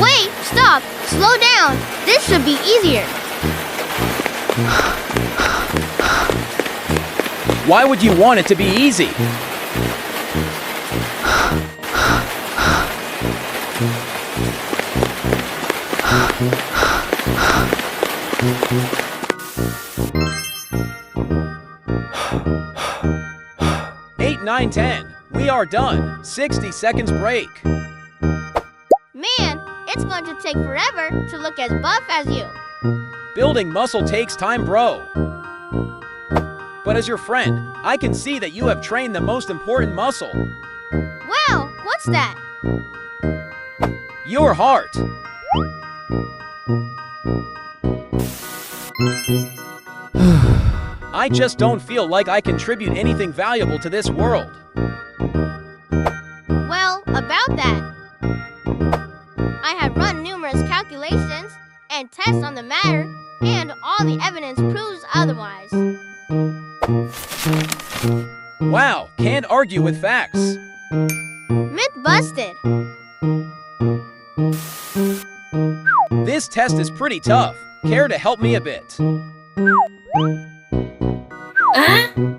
Wait, stop, slow down. This should be easier. Why would you want it to be easy? Eight, 9, 10. We are done. 60 seconds break. Man, it's going to take forever to look as buff as you. Building muscle takes time, bro. But as your friend, I can see that you have trained the most important muscle. Wow, what's that? Your heart. I just don't feel like I contribute anything valuable to this world. Well, about that. I have run numerous calculations and tests on the matter, and all the evidence proves otherwise. Wow, can't argue with facts. Myth busted. This test is pretty tough. Care to help me a bit?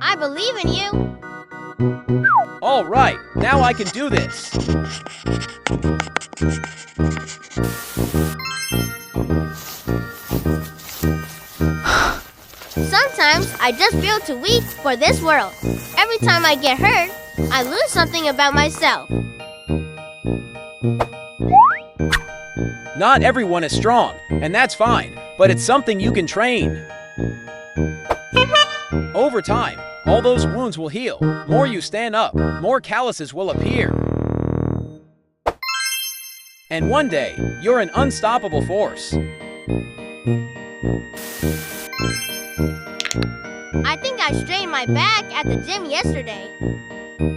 I believe in you. All right, now I can do this. Sometimes I just feel too weak for this world. Every time I get hurt, I lose something about myself. Not everyone is strong, and that's fine, but it's something you can train. Over time, all those wounds will heal. More you stand up, more calluses will appear. And one day, you're an unstoppable force. I think I strained my back at the gym yesterday.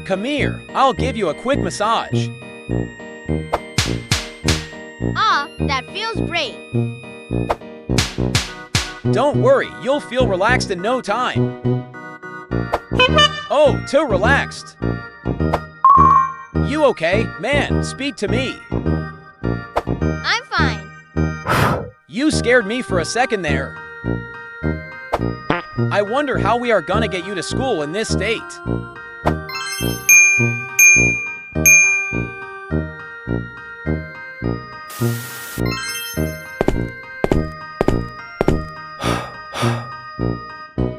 Come here, I'll give you a quick massage. Ah, that feels great. Don't worry, you'll feel relaxed in no time. Oh, too relaxed. You okay? Man, speak to me. I'm fine. You scared me for a second there. I wonder how we are gonna get you to school in this state.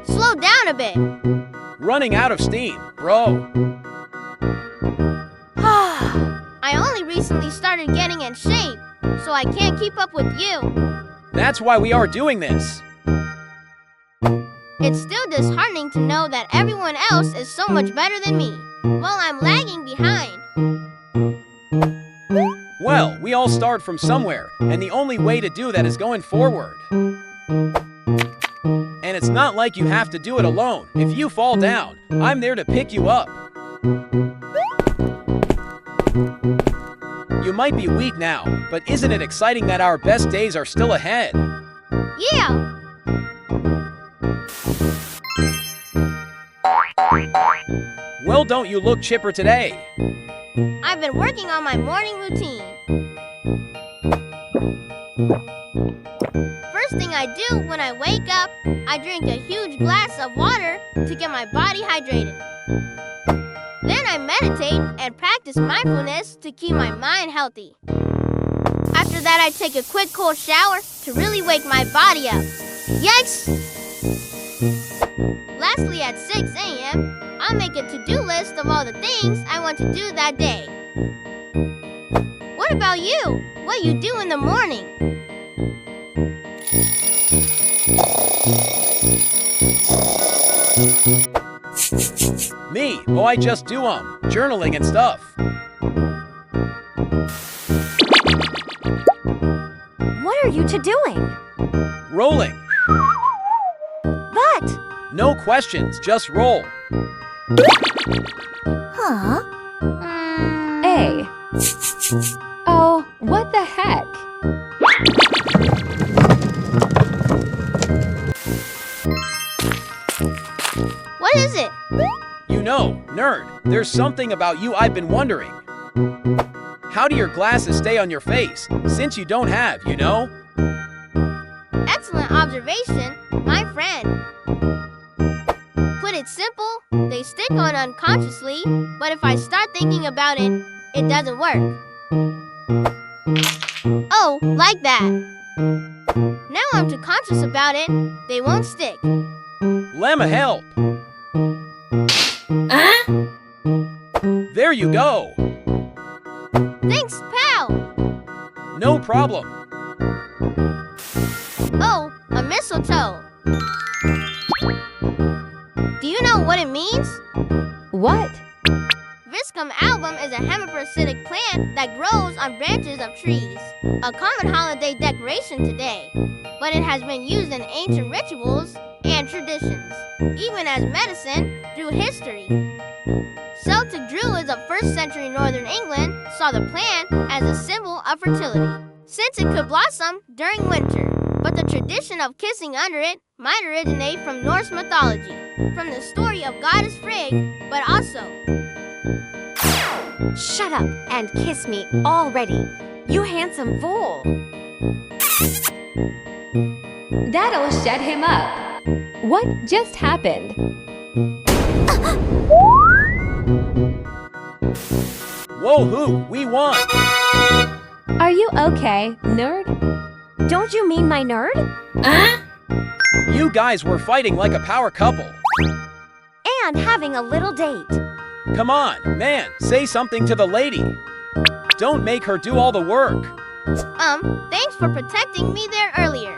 Slow down a bit. Running out of steam, bro. I only recently started getting in shape, so I can't keep up with you. That's why we are doing this. It's still disheartening to know that everyone else is so much better than me, while I'm lagging behind. Well, we all start from somewhere, and the only way to do that is going forward. And it's not like you have to do it alone. If you fall down, I'm there to pick you up. You might be weak now, but isn't it exciting that our best days are still ahead? Yeah! Well, don't you look chipper today? I've been working on my morning routine. First thing I do when I wake up, I drink a huge glass of water to get my body hydrated. Then I meditate and practice mindfulness to keep my mind healthy. After that, I take a quick cold shower to really wake my body up. Yikes! Lastly, at 6 a.m., I'll make a to-do list of all the things I want to do that day. What about you? What do you do in the morning? Me? Oh, I just do journaling and stuff. What are you two doing? Rolling. But... No questions, just roll. Huh? A. Oh, what the heck? What is it? You know, nerd, there's something about you I've been wondering. How do your glasses stay on your face, since you don't have, you know? Excellent observation, my friend. Put it simple, they stick on unconsciously, but if I start thinking about it, it doesn't work. Oh, like that. Now I'm too conscious about it, they won't stick. Lemma, help! There you go! Thanks, pal! No problem. Oh, a mistletoe. Do you know what it means? What? Viscum album is a hemiparasitic plant that grows on branches of trees. A common holiday decoration today, but it has been used in ancient rituals and traditions, even as medicine through history. Celtic Druids of 1st century northern England saw the plant as a symbol of fertility, since it could blossom during winter. But the tradition of kissing under it might originate from Norse mythology, from the story of goddess Frigg, but also... Shut up and kiss me already, you handsome fool. That'll shut him up. What just happened? Whoa-hoo, we won! Are you okay, nerd? Don't you mean my nerd? You guys were fighting like a power couple. And having a little date. Come on, man, say something to the lady. Don't make her do all the work. Thanks for protecting me there earlier.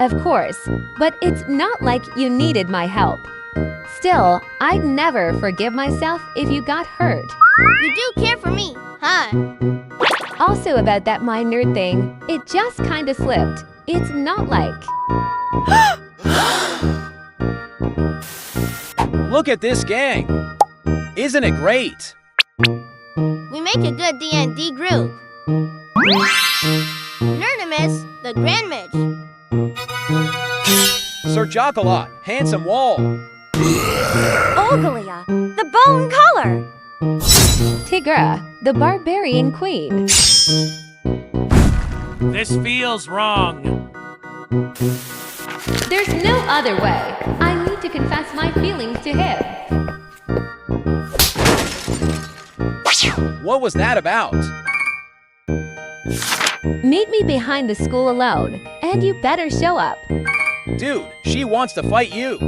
Of course, but it's not like you needed my help. Still, I'd never forgive myself if you got hurt. You do care for me, huh? Also about that my nerd thing, it just kinda slipped. It's not like... Look at this gang. Isn't it great? We make a good D&D group. Nerdimus, the Grand Midge. Sir Jockalot, handsome wall. Oglia, the bone color. Tigra, the barbarian queen. This feels wrong. There's no other way. I need to confess my feelings to him. What was that about? Meet me behind the school alone, and you better show up. Dude, she wants to fight you.